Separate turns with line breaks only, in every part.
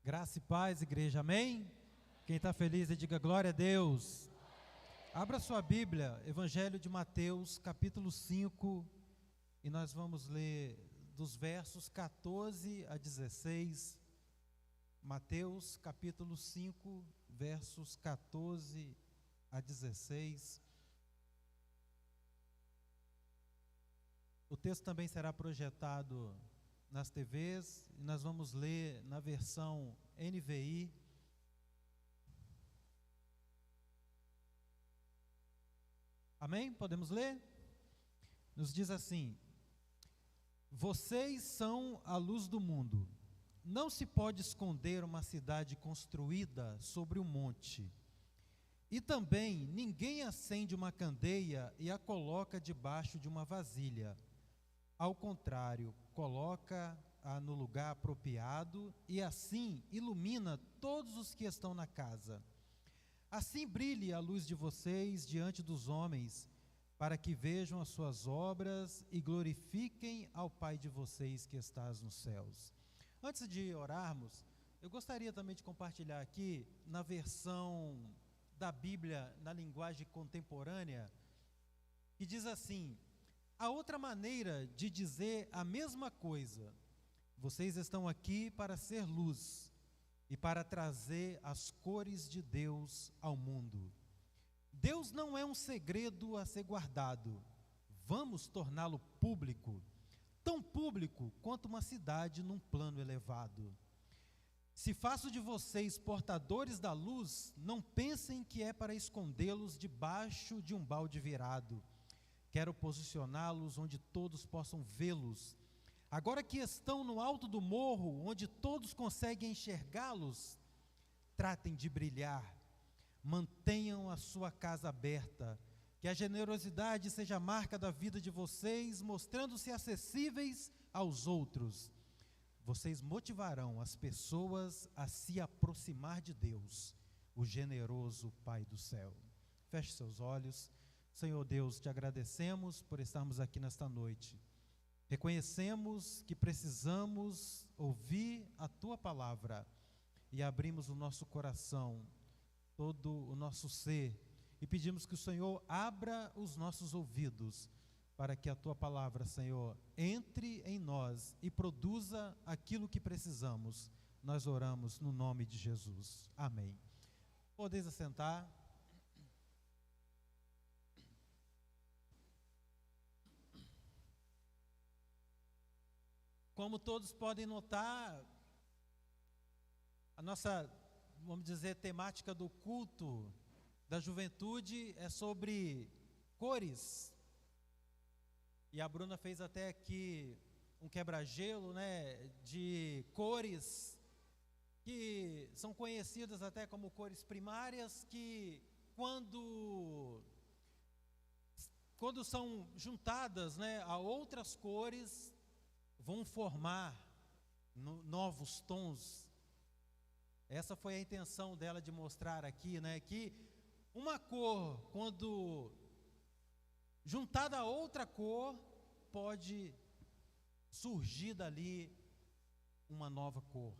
Graça e paz, igreja, amém? Quem está feliz, diga glória a Deus. Abra sua Bíblia, Evangelho de Mateus, capítulo 5, e nós vamos ler dos versos 14 a 16. Mateus, capítulo 5, versos 14 a 16. O texto também será projetado nas TVs, e nós vamos ler na versão NVI. Amém? Podemos ler? Nos diz assim: vocês são a luz do mundo. Não se pode esconder uma cidade construída sobre um monte. E também ninguém acende uma candeia e a coloca debaixo de uma vasilha. Ao contrário, coloca-a no lugar apropriado e assim ilumina todos os que estão na casa. Assim brilhe a luz de vocês diante dos homens, para que vejam as suas obras e glorifiquem ao Pai de vocês que estás nos céus. Antes de orarmos, eu gostaria também de compartilhar aqui, na versão da Bíblia, na linguagem contemporânea, que diz assim: a outra maneira de dizer a mesma coisa: vocês estão aqui para ser luz e para trazer as cores de Deus ao mundo. Deus não é um segredo a ser guardado. Vamos torná-lo público, tão público quanto uma cidade num plano elevado. Se faço de vocês portadores da luz, não pensem que é para escondê-los debaixo de um balde virado. Quero posicioná-los onde todos possam vê-los. Agora que estão no alto do morro, onde todos conseguem enxergá-los, tratem de brilhar. Mantenham a sua casa aberta. Que a generosidade seja a marca da vida de vocês, mostrando-se acessíveis aos outros. Vocês motivarão as pessoas a se aproximar de Deus, o generoso Pai do céu. Feche seus olhos. Senhor Deus, te agradecemos por estarmos aqui nesta noite. Reconhecemos que precisamos ouvir a Tua palavra e abrimos o nosso coração, todo o nosso ser, e pedimos que o Senhor abra os nossos ouvidos para que a Tua palavra, Senhor, entre em nós e produza aquilo que precisamos. Nós oramos no nome de Jesus. Amém. Podeis assentar. Como todos podem notar, a nossa, vamos dizer, temática do culto da juventude é sobre cores. E a Bruna fez até aqui um quebra-gelo, né, de cores que são conhecidas até como cores primárias, que quando são juntadas, né, a outras cores, vão formar novos tons. Essa foi a intenção dela de mostrar aqui, né, que uma cor, quando juntada a outra cor, pode surgir dali uma nova cor,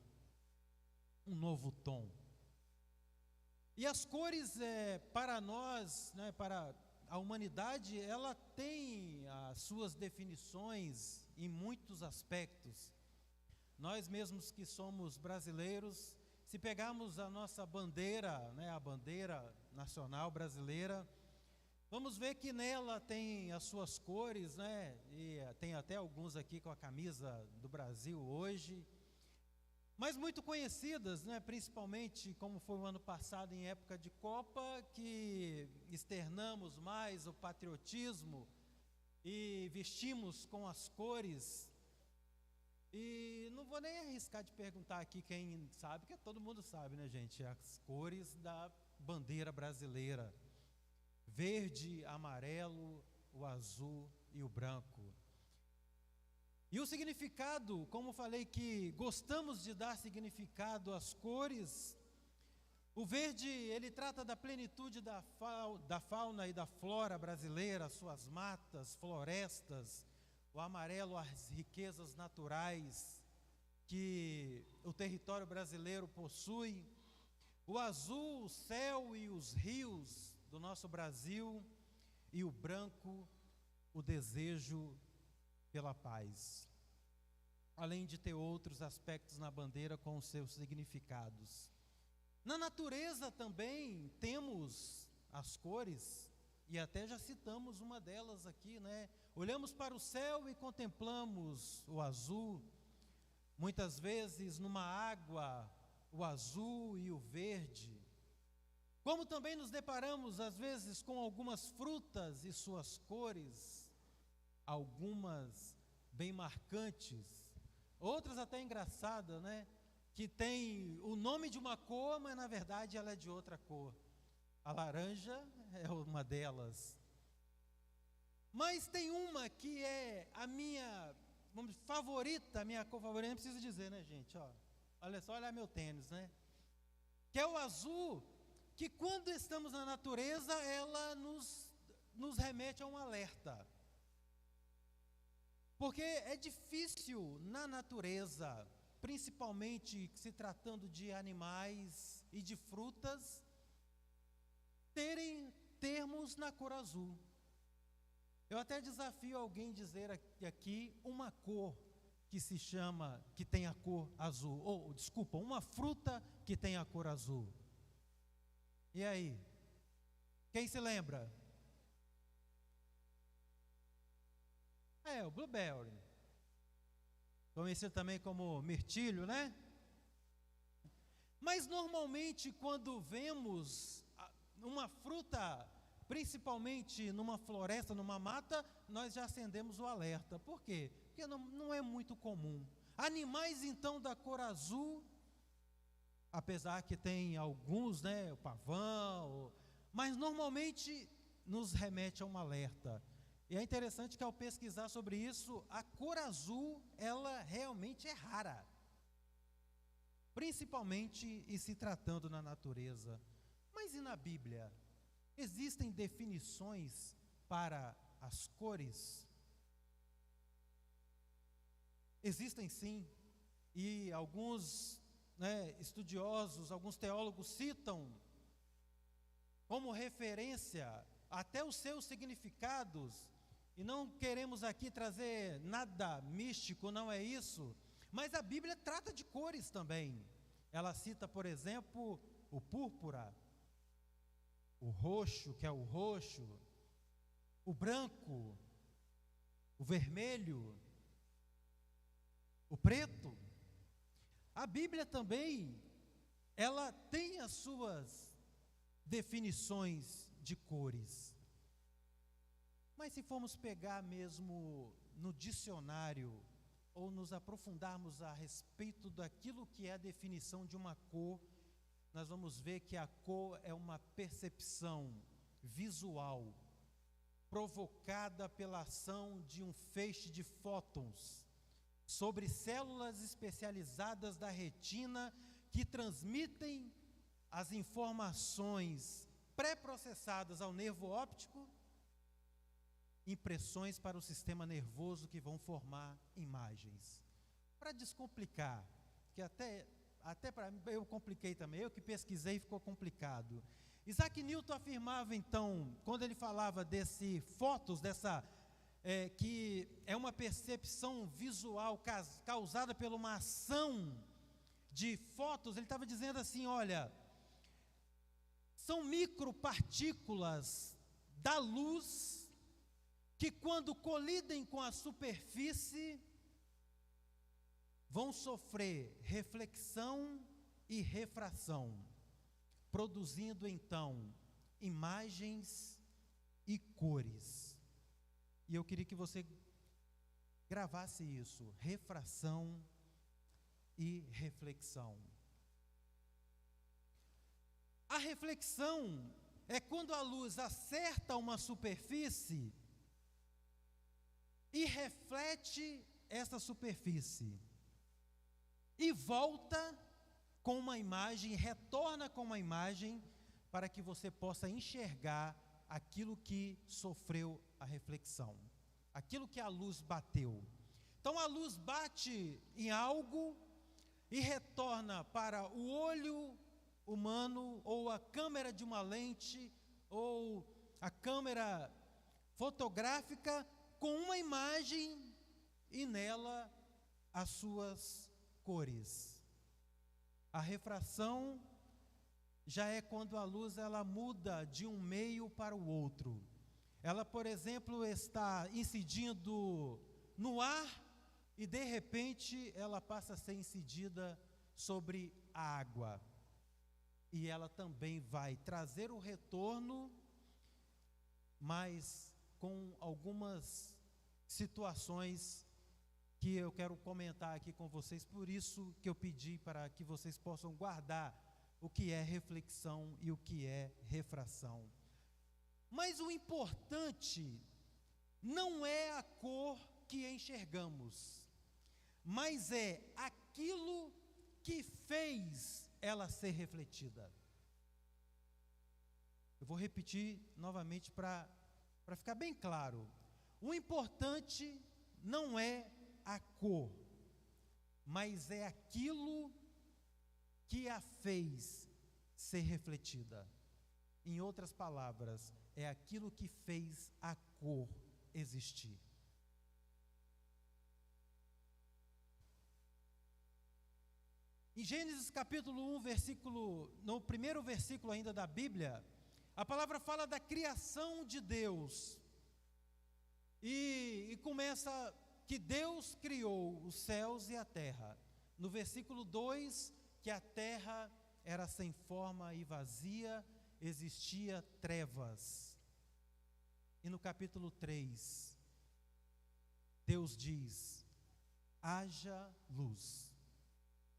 um novo tom. E as cores, para nós, né, para a humanidade, ela tem as suas definições em muitos aspectos. Nós mesmos que somos brasileiros, se pegarmos a nossa bandeira, né, a bandeira nacional brasileira, vamos ver que nela tem as suas cores, né, e tem até alguns aqui com a camisa do Brasil hoje, mas muito conhecidas, né, principalmente como foi o ano passado em época de Copa, que externamos mais o patriotismo e vestimos com as cores. E não vou nem arriscar de perguntar aqui quem sabe, porque todo mundo sabe, né, gente, as cores da bandeira brasileira: verde, amarelo, o azul e o branco. E o significado, como falei que gostamos de dar significado às cores, o verde, ele trata da plenitude da fauna e da flora brasileira, suas matas, florestas. O amarelo, as riquezas naturais que o território brasileiro possui, o azul, o céu e os rios do nosso Brasil, e o branco, o desejo pela paz. Além de ter outros aspectos na bandeira com os seus significados. Na natureza também temos as cores, e até já citamos uma delas aqui, né? Olhamos para o céu e contemplamos o azul, muitas vezes numa água, o azul e o verde. Como também nos deparamos às vezes com algumas frutas e suas cores, algumas bem marcantes, outras até engraçadas, né? Que tem o nome de uma cor, mas na verdade ela é de outra cor. A laranja é uma delas. Mas tem uma que é a minha favorita, a minha cor favorita, nem preciso dizer, né, gente? Ó, olha só, olha meu tênis, né? Que é o azul, que quando estamos na natureza, ela nos remete a um alerta. Porque é difícil na natureza, principalmente se tratando de animais e de frutas, termos na cor azul. Eu até desafio alguém a dizer aqui uma cor que tem a cor azul, ou desculpa, uma fruta que tem a cor azul. E aí? Quem se lembra? O blueberry, conhecido também como mirtilho, né? Mas normalmente quando vemos uma fruta, principalmente numa floresta, numa mata, nós já acendemos o alerta. Por quê? Porque não é muito comum. Animais então da cor azul, apesar que tem alguns, né, o pavão, mas normalmente nos remete a um alerta. E é interessante que ao pesquisar sobre isso, a cor azul, ela realmente é rara. Principalmente e se tratando na natureza. Mas e na Bíblia? Existem definições para as cores? Existem sim. E alguns, né, estudiosos, alguns teólogos citam como referência até os seus significados. E não queremos aqui trazer nada místico, não é isso. Mas a Bíblia trata de cores também. Ela cita, por exemplo, o púrpura, o roxo, que é o roxo, o branco, o vermelho, o preto. A Bíblia também, ela tem as suas definições de cores. Mas se formos pegar mesmo no dicionário, ou nos aprofundarmos a respeito daquilo que é a definição de uma cor, nós vamos ver que a cor é uma percepção visual, provocada pela ação de um feixe de fótons sobre células especializadas da retina que transmitem as informações pré-processadas ao nervo óptico, impressões para o sistema nervoso que vão formar imagens. Para descomplicar, que até para mim, eu compliquei também, eu que pesquisei ficou complicado. Isaac Newton afirmava então, quando ele falava desse fótons, que é uma percepção visual causada por uma ação de fótons, ele estava dizendo assim, olha, são micropartículas da luz que quando colidem com a superfície, vão sofrer reflexão e refração, produzindo então imagens e cores. E eu queria que você gravasse isso, refração e reflexão. A reflexão é quando a luz acerta uma superfície e reflete essa superfície e volta com uma imagem, retorna com uma imagem para que você possa enxergar aquilo que sofreu a reflexão, aquilo que a luz bateu. Então a luz bate em algo, e retorna para o olho humano, ou a câmera de uma lente, ou a câmera fotográfica, com uma imagem e nela as suas cores. A refração já é quando a luz ela muda de um meio para o outro. Ela, por exemplo, está incidindo no ar e de repente ela passa a ser incidida sobre a água. E ela também vai trazer o retorno, mas com algumas situações que eu quero comentar aqui com vocês, por isso que eu pedi para que vocês possam guardar o que é reflexão e o que é refração. Mas o importante não é a cor que enxergamos, mas é aquilo que fez ela ser refletida. Eu vou repetir novamente para ficar bem claro. O importante não é a cor, mas é aquilo que a fez ser refletida. Em outras palavras, é aquilo que fez a cor existir. Em Gênesis capítulo 1, no primeiro versículo ainda da Bíblia, a palavra fala da criação de Deus. E começa que Deus criou os céus e a terra. No versículo 2, que a terra era sem forma e vazia, existia trevas. E no capítulo 3, Deus diz: haja luz.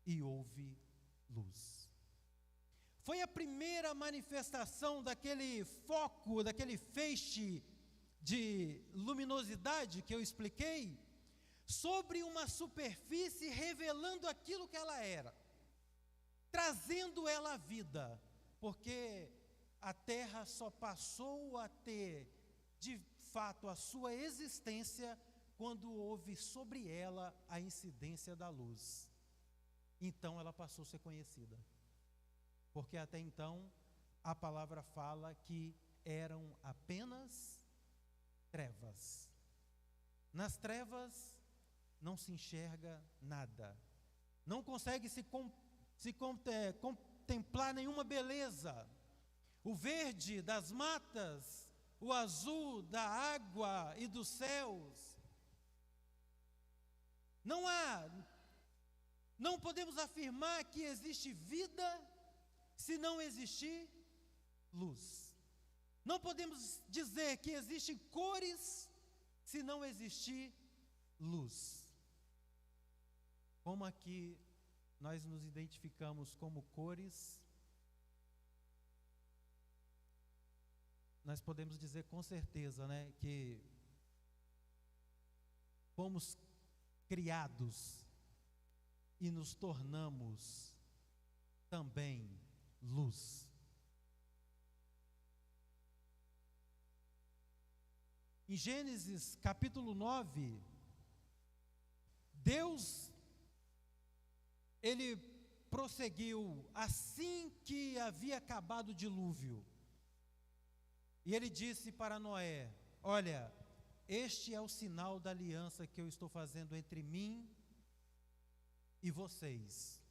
E houve luz. Foi a primeira manifestação daquele foco, daquele feixe de luminosidade que eu expliquei, sobre uma superfície, revelando aquilo que ela era, trazendo ela à vida, porque a terra só passou a ter, de fato, a sua existência, quando houve sobre ela a incidência da luz. Então ela passou a ser conhecida, porque até então a palavra fala que eram apenas trevas. Nas trevas não se enxerga nada, não consegue se contemplar nenhuma beleza. O verde das matas, o azul da água e dos céus. Não podemos afirmar que existe vida se não existir luz. Não podemos dizer que existem cores se não existir luz. Como aqui nós nos identificamos como cores, nós podemos dizer com certeza, né, que fomos criados e nos tornamos também luz. Em Gênesis capítulo 9, Deus, Ele prosseguiu assim que havia acabado o dilúvio. E Ele disse para Noé: olha, este é o sinal da aliança que eu estou fazendo entre mim e vocês.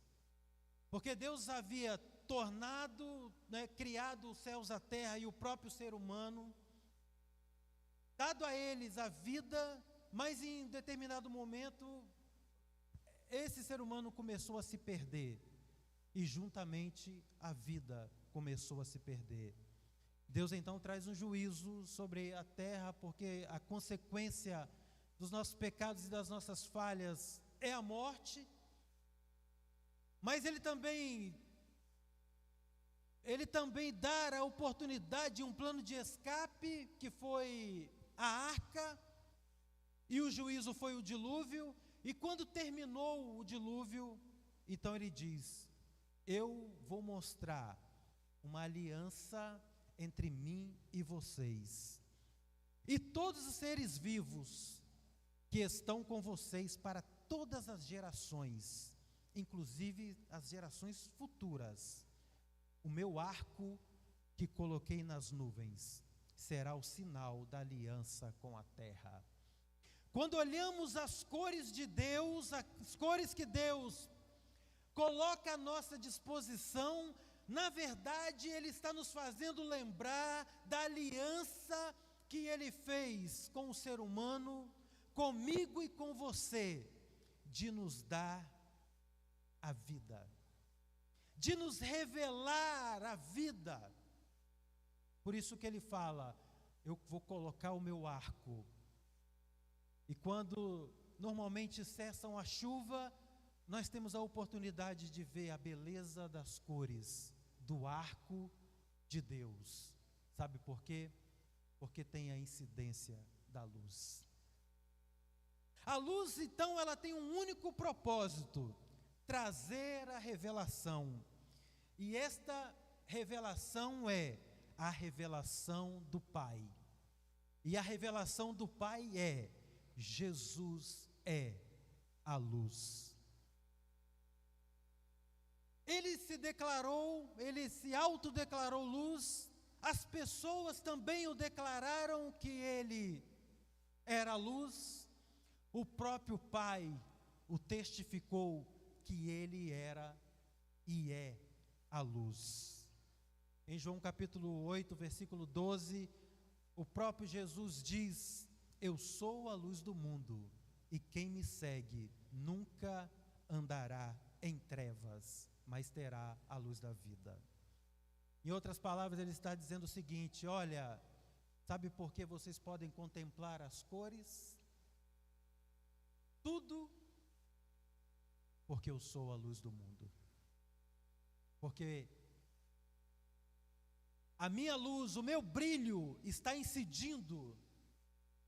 Porque Deus havia tornado, criado os céus, a terra e o próprio ser humano, dado a eles a vida, mas em determinado momento, esse ser humano começou a se perder, e juntamente a vida começou a se perder. Deus então traz um juízo sobre a terra, porque a consequência dos nossos pecados e das nossas falhas é a morte. Mas Ele também dá a oportunidade de um plano de escape, que foi a arca, e o juízo foi o dilúvio. E quando terminou o dilúvio, então Ele diz: eu vou mostrar uma aliança entre mim e vocês, e todos os seres vivos que estão com vocês para todas as gerações, inclusive as gerações futuras. O meu arco que coloquei nas nuvens será o sinal da aliança com a terra. Quando olhamos as cores de Deus, as cores que Deus coloca à nossa disposição, na verdade Ele está nos fazendo lembrar da aliança que Ele fez com o ser humano, comigo e com você, de nos dar a vida, de nos revelar a vida. Por isso que Ele fala, eu vou colocar o meu arco. E quando normalmente cessam a chuva, nós temos a oportunidade de ver a beleza das cores do arco de Deus. Sabe por quê? Porque tem a incidência da luz. A luz, então, ela tem um único propósito: trazer a revelação. E esta revelação é a revelação do Pai. E a revelação do Pai é: Jesus é a luz. Ele se autodeclarou luz, as pessoas também o declararam que ele era luz, o próprio Pai o testificou que ele era e é a luz. Em João capítulo 8, versículo 12, o próprio Jesus diz: eu sou a luz do mundo, e quem me segue nunca andará em trevas, mas terá a luz da vida. Em outras palavras, ele está dizendo o seguinte: olha, sabe por que vocês podem contemplar as cores? Tudo porque eu sou a luz do mundo. Porque a minha luz, o meu brilho está incidindo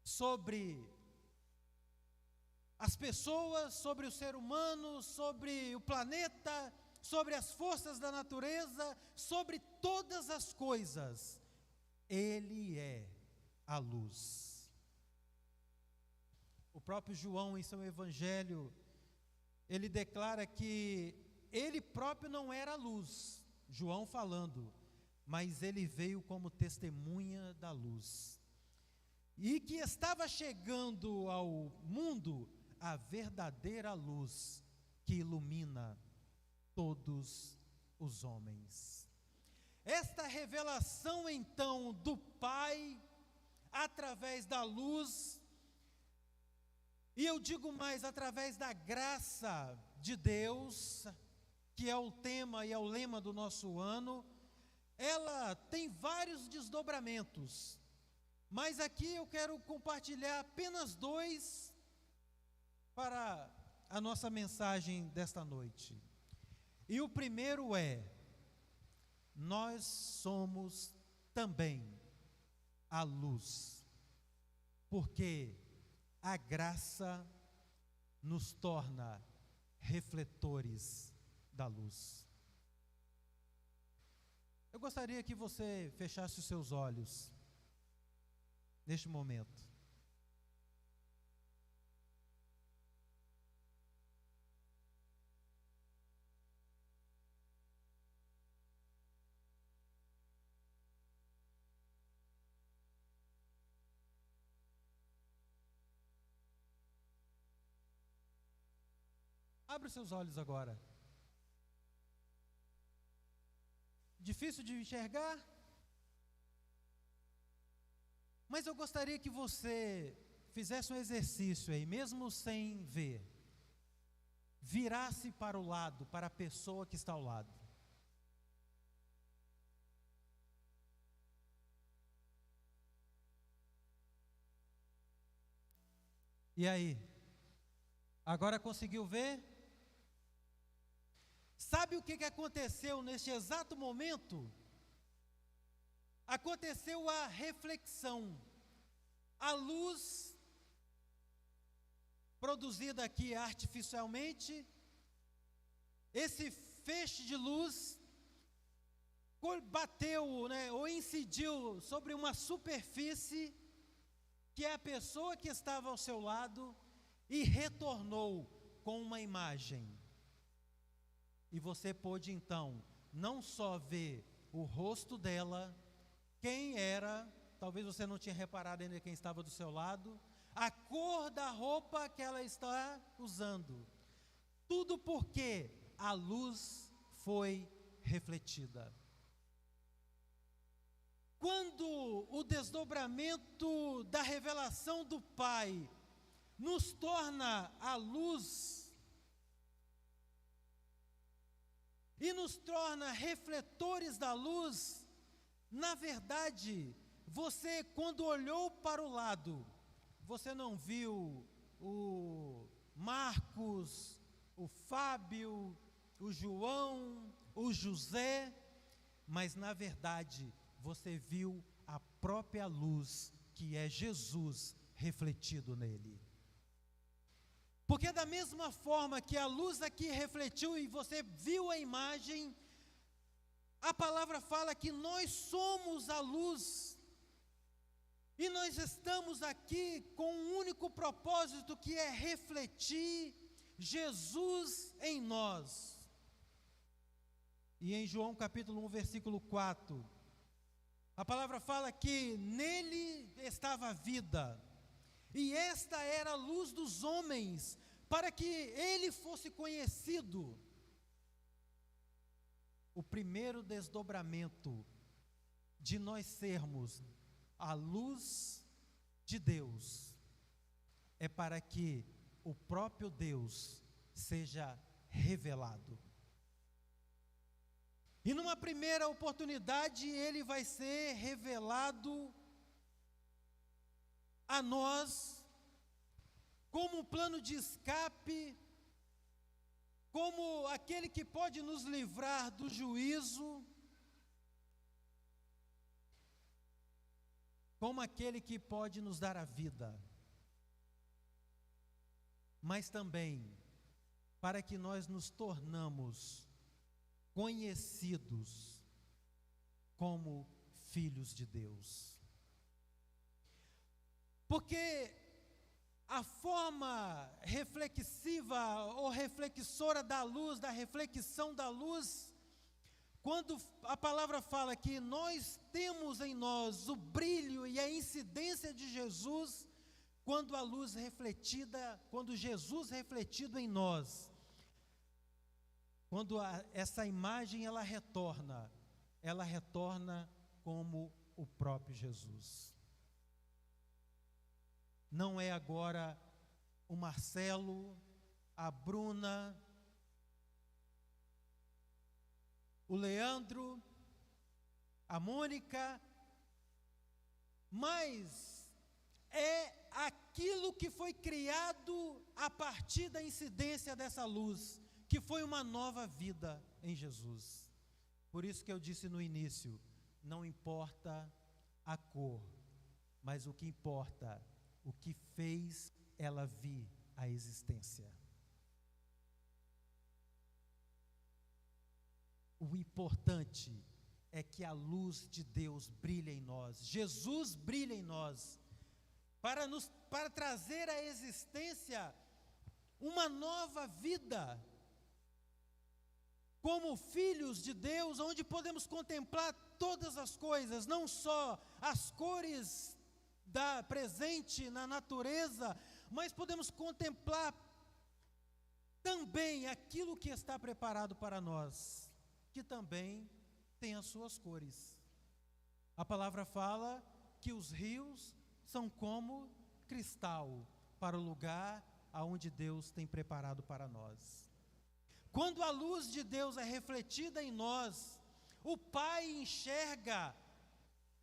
sobre as pessoas, sobre o ser humano, sobre o planeta, sobre as forças da natureza, sobre todas as coisas. Ele é a luz. O próprio João, em seu evangelho, ele declara que ele próprio não era a luz, João falando, mas ele veio como testemunha da luz. E que estava chegando ao mundo a verdadeira luz que ilumina todos os homens. Esta revelação então do Pai através da luz, e eu digo mais, através da graça de Deus, que é o tema e é o lema do nosso ano, ela tem vários desdobramentos, mas aqui eu quero compartilhar apenas dois para a nossa mensagem desta noite. E o primeiro é: nós somos também a luz, porque a graça nos torna refletores da luz. Eu gostaria que você fechasse os seus olhos neste momento. Abre os seus olhos agora. Difícil de enxergar? Mas eu gostaria que você fizesse um exercício aí, mesmo sem ver. Virasse para o lado, para a pessoa que está ao lado. E aí? Agora conseguiu ver? Sabe o que aconteceu neste exato momento? Aconteceu a reflexão. A luz produzida aqui artificialmente, esse feixe de luz bateu, ou incidiu sobre uma superfície que é a pessoa que estava ao seu lado e retornou com uma imagem. E você pôde então não só ver o rosto dela, quem era, talvez você não tinha reparado ainda quem estava do seu lado, a cor da roupa que ela está usando. Tudo porque a luz foi refletida. Quando o desdobramento da revelação do Pai nos torna a luz e nos torna refletores da luz, na verdade, você, quando olhou para o lado, você não viu o Marcos, o Fábio, o João, o José, mas na verdade, você viu a própria luz, que é Jesus refletido nele. Porque da mesma forma que a luz aqui refletiu e você viu a imagem, a palavra fala que nós somos a luz. E nós estamos aqui com um único propósito, que é refletir Jesus em nós. E em João capítulo 1, versículo 4, a palavra fala que nele estava a vida, e esta era a luz dos homens, para que ele fosse conhecido. O primeiro desdobramento de nós sermos a luz de Deus é para que o próprio Deus seja revelado. E numa primeira oportunidade, ele vai ser revelado a nós como um plano de escape, como aquele que pode nos livrar do juízo, como aquele que pode nos dar a vida, mas também para que nós nos tornamos conhecidos como filhos de Deus. Porque a forma reflexiva ou reflexora da luz, da reflexão da luz, quando a palavra fala que nós temos em nós o brilho e a incidência de Jesus, quando a luz refletida, quando Jesus refletido em nós, quando essa imagem ela retorna como o próprio Jesus. Não é agora o Marcelo, a Bruna, o Leandro, a Mônica, mas é aquilo que foi criado a partir da incidência dessa luz, que foi uma nova vida em Jesus. Por isso que eu disse no início, não importa a cor, mas o que importa, o que fez ela vir à existência. O importante é que a luz de Deus brilha em nós, Jesus brilha em nós, para trazer à existência uma nova vida, como filhos de Deus, onde podemos contemplar todas as coisas, não só as cores presente na natureza, mas podemos contemplar também aquilo que está preparado para nós, que também tem as suas cores. A palavra fala que os rios são como cristal para o lugar aonde Deus tem preparado para nós. Quando a luz de Deus é refletida em nós, o Pai enxerga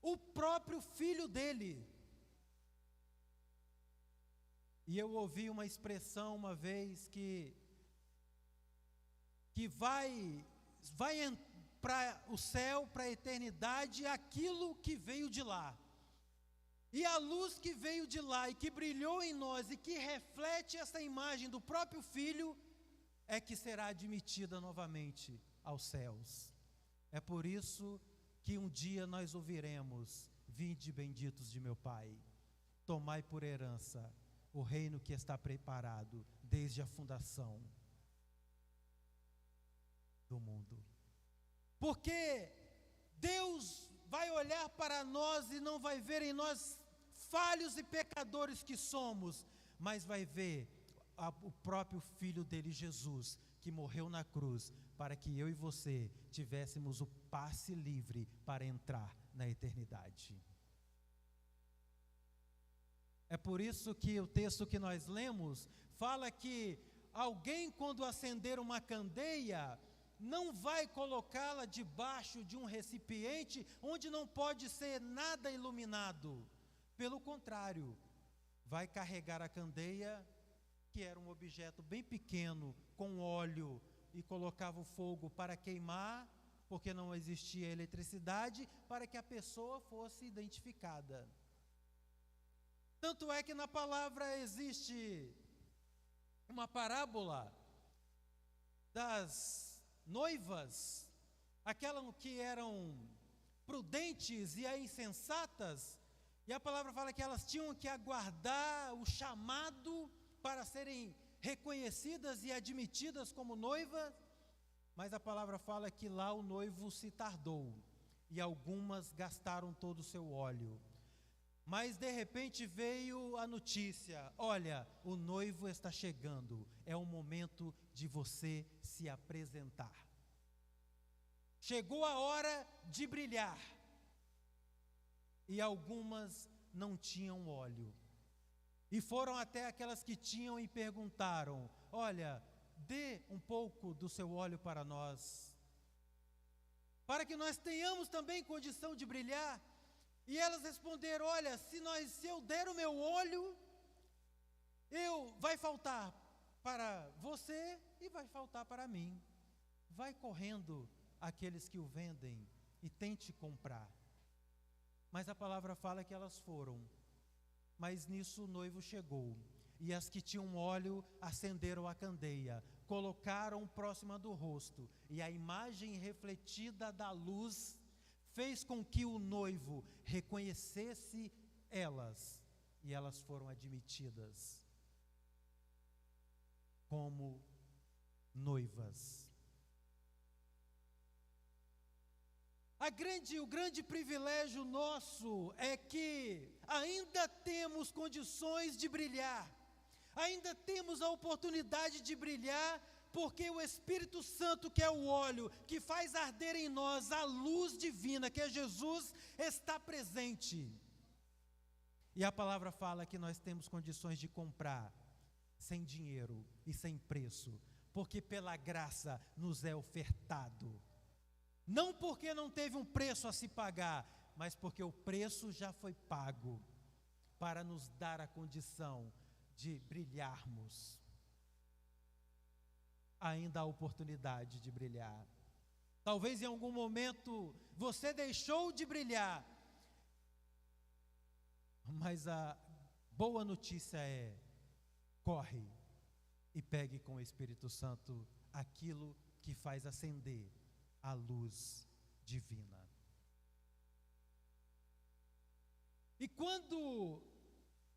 o próprio Filho dele. E eu ouvi uma expressão uma vez que vai para o céu, para a eternidade, aquilo que veio de lá. E a luz que veio de lá e que brilhou em nós e que reflete essa imagem do próprio Filho, é que será admitida novamente aos céus. É por isso que um dia nós ouviremos: vinde benditos de meu Pai, tomai por herança o reino que está preparado desde a fundação. porque Deus vai olhar para nós e não vai ver em nós falhos e pecadores que somos, mas vai ver o próprio Filho dele, Jesus, que morreu na cruz, para que eu e você tivéssemos o passe livre para entrar na eternidade. É por isso que o texto que nós lemos fala que alguém, quando acender uma candeia, não vai colocá-la debaixo de um recipiente onde não pode ser nada iluminado. Pelo contrário, vai carregar a candeia, que era um objeto bem pequeno, com óleo, e colocava o fogo para queimar, porque não existia eletricidade, para que a pessoa fosse identificada. Tanto é que na palavra existe uma parábola das noivas, aquelas que eram prudentes e insensatas, e a palavra fala que elas tinham que aguardar o chamado para serem reconhecidas e admitidas como noivas, mas a palavra fala que lá o noivo se tardou, e algumas gastaram todo o seu óleo. Mas de repente veio a notícia: olha, o noivo está chegando, é o momento de você se apresentar. Chegou a hora de brilhar. E algumas não tinham óleo. E foram até aquelas que tinham e perguntaram: olha, dê um pouco do seu óleo para nós, para que nós tenhamos também condição de brilhar. E elas responderam: olha, se eu der o meu óleo, vai faltar para você e vai faltar para mim. Vai correndo aqueles que o vendem e tente comprar. Mas a palavra fala que elas foram. Mas nisso o noivo chegou, e as que tinham óleo acenderam a candeia, colocaram próxima do rosto, e a imagem refletida da luz fez com que o noivo reconhecesse elas, e elas foram admitidas como noivas. O grande privilégio nosso é que ainda temos condições de brilhar, ainda temos a oportunidade de brilhar, porque o Espírito Santo, que é o óleo, que faz arder em nós a luz divina, que é Jesus, está presente. E a palavra fala que nós temos condições de comprar sem dinheiro e sem preço, porque pela graça nos é ofertado. Não porque não teve um preço a se pagar, mas porque o preço já foi pago, para nos dar a condição de brilharmos. Ainda há oportunidade de brilhar. Talvez em algum momento você deixou de brilhar, mas a boa notícia é: corre e pegue com o Espírito Santo aquilo que faz acender a luz divina. E quando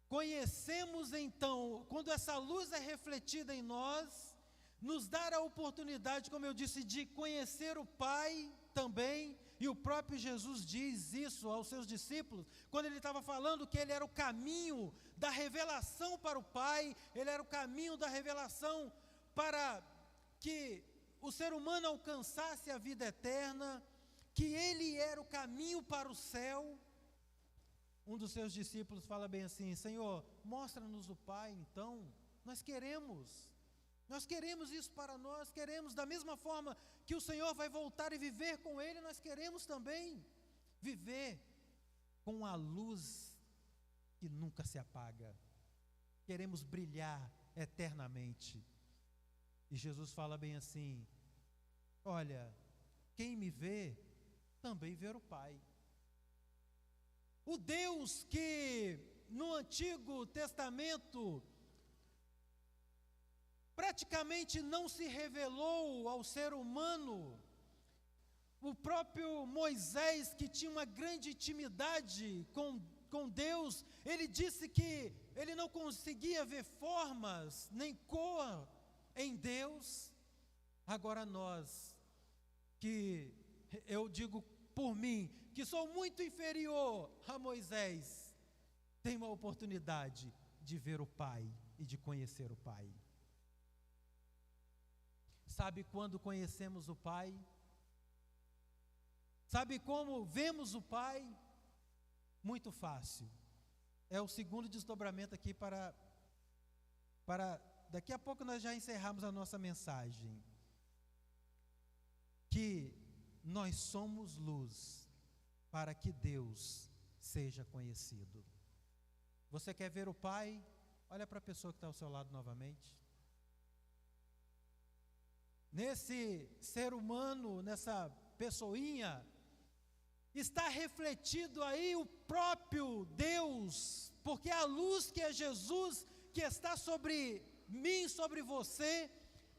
conhecemos então, quando essa luz é refletida em nós, nos dá a oportunidade, como eu disse, de conhecer o Pai também. E o próprio Jesus diz isso aos seus discípulos, quando ele estava falando que ele era o caminho da revelação para o Pai, ele era o caminho da revelação para que o ser humano alcançasse a vida eterna, que ele era o caminho para o céu. Um dos seus discípulos fala bem assim: Senhor, mostra-nos o Pai então, nós queremos isso para nós, queremos da mesma forma que o Senhor vai voltar e viver com Ele, nós queremos também viver com a luz que nunca se apaga, queremos brilhar eternamente. E Jesus fala bem assim: olha, quem me vê, também vê o Pai. O Deus que no Antigo Testamento praticamente não se revelou ao ser humano, o próprio Moisés, que tinha uma grande intimidade com Deus, ele disse que ele não conseguia ver formas nem cor em Deus. Agora nós, que eu digo por mim, que sou muito inferior a Moisés, tenho a oportunidade de ver o Pai e de conhecer o Pai. Sabe quando conhecemos o Pai? Sabe como vemos o Pai? Muito fácil. É o segundo desdobramento aqui para daqui a pouco nós já encerramos a nossa mensagem. Que nós somos luz para que Deus seja conhecido. Você quer ver o Pai? Olha para a pessoa que está ao seu lado novamente. Nesse ser humano, nessa pessoinha, está refletido aí o próprio Deus, porque a luz que é Jesus, que está sobre mim, sobre você,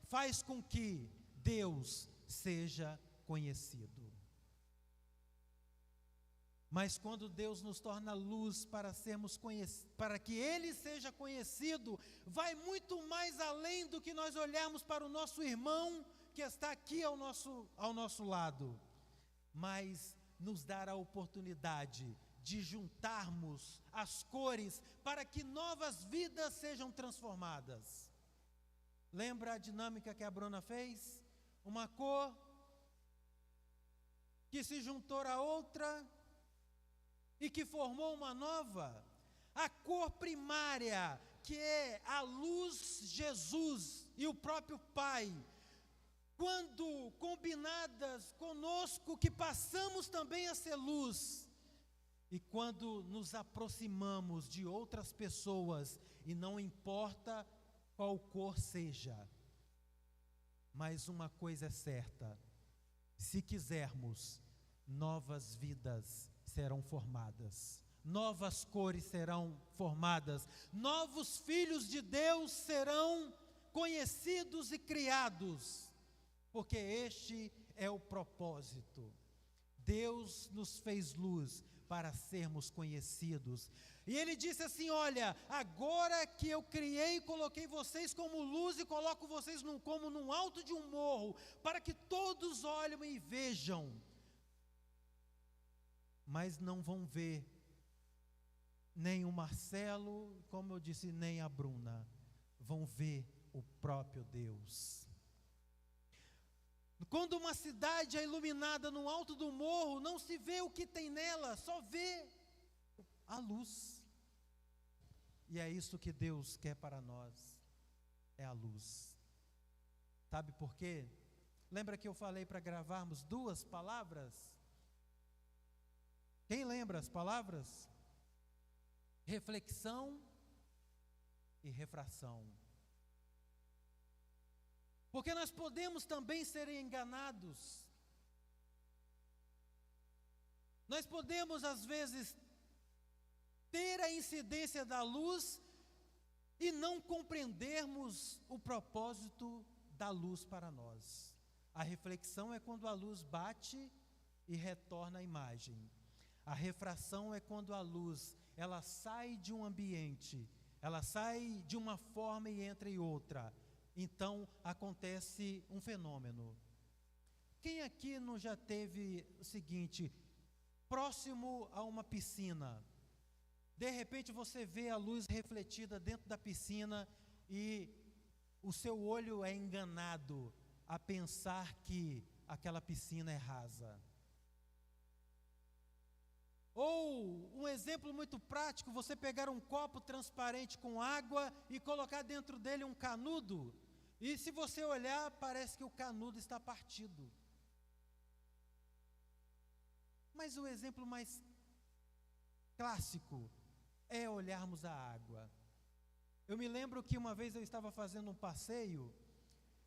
faz com que Deus seja conhecido. Mas quando Deus nos torna luz para sermos para que Ele seja conhecido, vai muito mais além do que nós olharmos para o nosso irmão que está aqui ao nosso lado, mas nos dar a oportunidade de juntarmos as cores para que novas vidas sejam transformadas. Lembra a dinâmica que a Bruna fez? Uma cor que se juntou a outra e que formou uma nova. A cor primária, que é a luz, Jesus e o próprio Pai, quando combinadas conosco, que passamos também a ser luz, e quando nos aproximamos de outras pessoas, e não importa qual cor seja, mas uma coisa é certa: se quisermos, novas vidas serão formadas, novas cores serão formadas, novos filhos de Deus serão conhecidos e criados, porque este é o propósito. Deus nos fez luz para sermos conhecidos, e Ele disse assim: olha, agora que eu criei e coloquei vocês como luz, e coloco vocês como num alto de um morro, para que todos olhem e vejam, mas não vão ver nem o Marcelo, como eu disse, nem a Bruna, vão ver o próprio Deus. Quando uma cidade é iluminada no alto do morro, não se vê o que tem nela, só vê a luz. E é isso que Deus quer para nós, é a luz. Sabe por quê? Lembra que eu falei para gravarmos 2 palavras? Quem lembra as palavras? Reflexão e refração. Porque nós podemos também ser enganados. Nós podemos, às vezes, ter a incidência da luz e não compreendermos o propósito da luz para nós. A reflexão é quando a luz bate e retorna à imagem. A refração é quando a luz, ela sai de um ambiente, ela sai de uma forma e entra em outra. Então acontece um fenômeno. Quem aqui não já teve o seguinte, próximo a uma piscina, de repente você vê a luz refletida dentro da piscina e o seu olho é enganado a pensar que aquela piscina é rasa. Ou um exemplo muito prático, você pegar um copo transparente com água e colocar dentro dele um canudo, e se você olhar, parece que o canudo está partido. Mas o exemplo mais clássico é olharmos a água. Eu me lembro que uma vez eu estava fazendo um passeio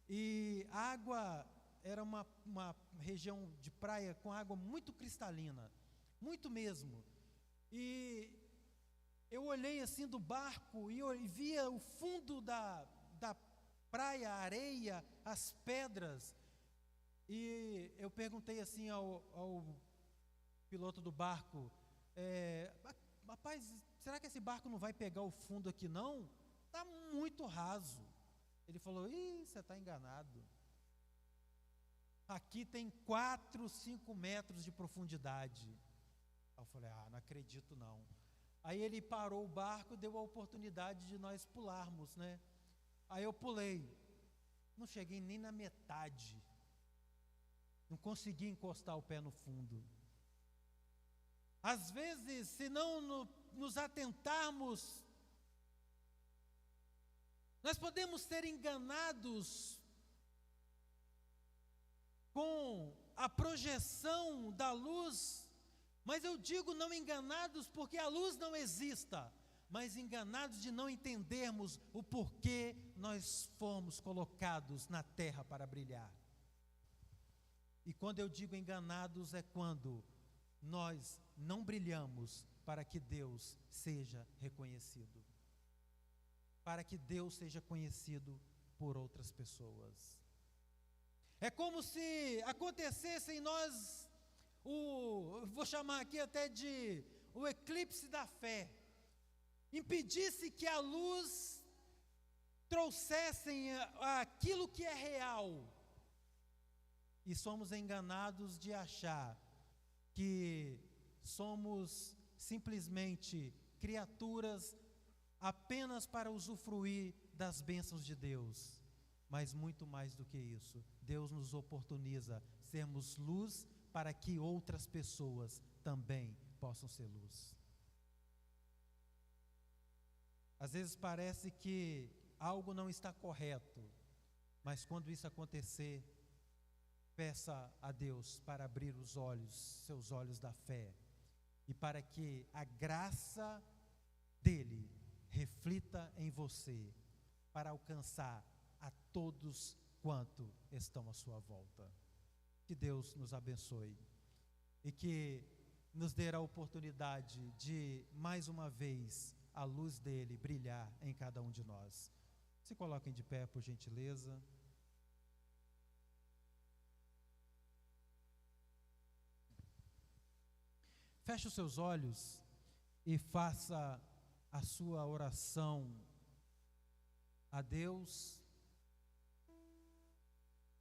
e a água era uma região de praia com água muito cristalina, muito mesmo. E eu olhei assim do barco e via o fundo da praia, a areia, as pedras. E eu perguntei assim ao piloto do barco, rapaz, será que esse barco não vai pegar o fundo aqui não? Está muito raso. Ele falou, você está enganado. A aqui tem 4, 5 metros de profundidade. Eu falei, não acredito não. Aí ele parou o barco, deu a oportunidade de nós pularmos, né? Aí eu pulei, não cheguei nem na metade, não consegui encostar o pé no fundo. Às vezes, se não nos atentarmos, nós podemos ser enganados com a projeção da luz, mas eu digo não enganados porque a luz não exista, mas enganados de não entendermos o porquê nós fomos colocados na terra para brilhar. E quando eu digo enganados é quando nós não brilhamos para que Deus seja reconhecido, para que Deus seja conhecido por outras pessoas. É como se acontecesse em nós, vou chamar aqui até de o eclipse da fé, impedisse que a luz trouxessem aquilo que é real, e somos enganados de achar que somos simplesmente criaturas apenas para usufruir das bênçãos de Deus, mas muito mais do que isso, Deus nos oportuniza sermos luz para que outras pessoas também possam ser luz. Às vezes parece que algo não está correto, mas quando isso acontecer, peça a Deus para abrir os olhos, seus olhos da fé, e para que a graça dele reflita em você, para alcançar a todos quanto estão à sua volta. Que Deus nos abençoe e que nos dê a oportunidade de, mais uma vez, a luz dele brilhar em cada um de nós. Se coloquem de pé, por gentileza. Feche os seus olhos e faça a sua oração a Deus.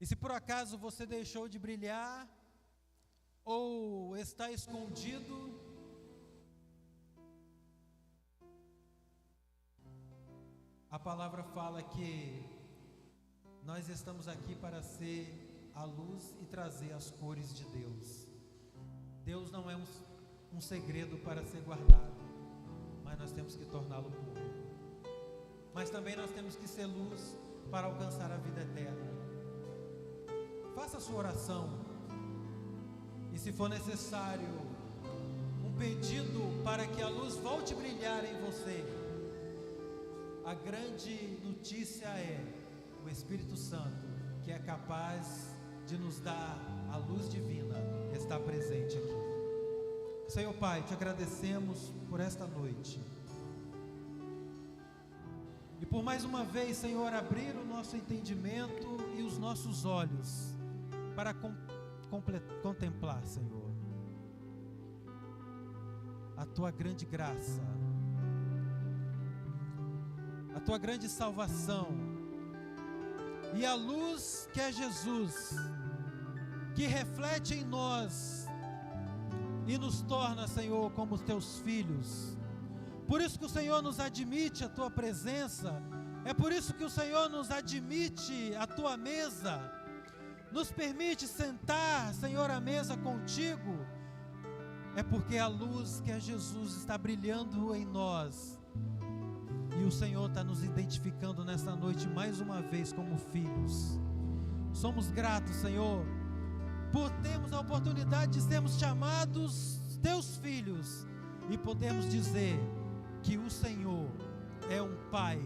E se por acaso você deixou de brilhar ou está escondido, a palavra fala que nós estamos aqui para ser a luz e trazer as cores de Deus. Deus não é um segredo para ser guardado, mas nós temos que torná-lo público. Mas também nós temos que ser luz para alcançar a vida eterna. Faça a sua oração, e se for necessário um pedido para que a luz volte a brilhar em você, a grande notícia é o Espírito Santo, que é capaz de nos dar a luz divina, está presente aqui. Senhor Pai, te agradecemos por esta noite, e por mais uma vez, Senhor, abrir o nosso entendimento e os nossos olhos para contemplar, Senhor, a Tua grande graça, a Tua grande salvação, e a luz que é Jesus, que reflete em nós e nos torna, Senhor, como Teus filhos. Por isso que o Senhor nos admite a Tua presença, é por isso que o Senhor nos admite a Tua mesa, nos permite sentar, Senhor, à mesa contigo, é porque a luz que é Jesus está brilhando em nós, e o Senhor está nos identificando nessa noite mais uma vez como filhos. Somos gratos, Senhor, por termos a oportunidade de sermos chamados Teus filhos, e podemos dizer que o Senhor é um Pai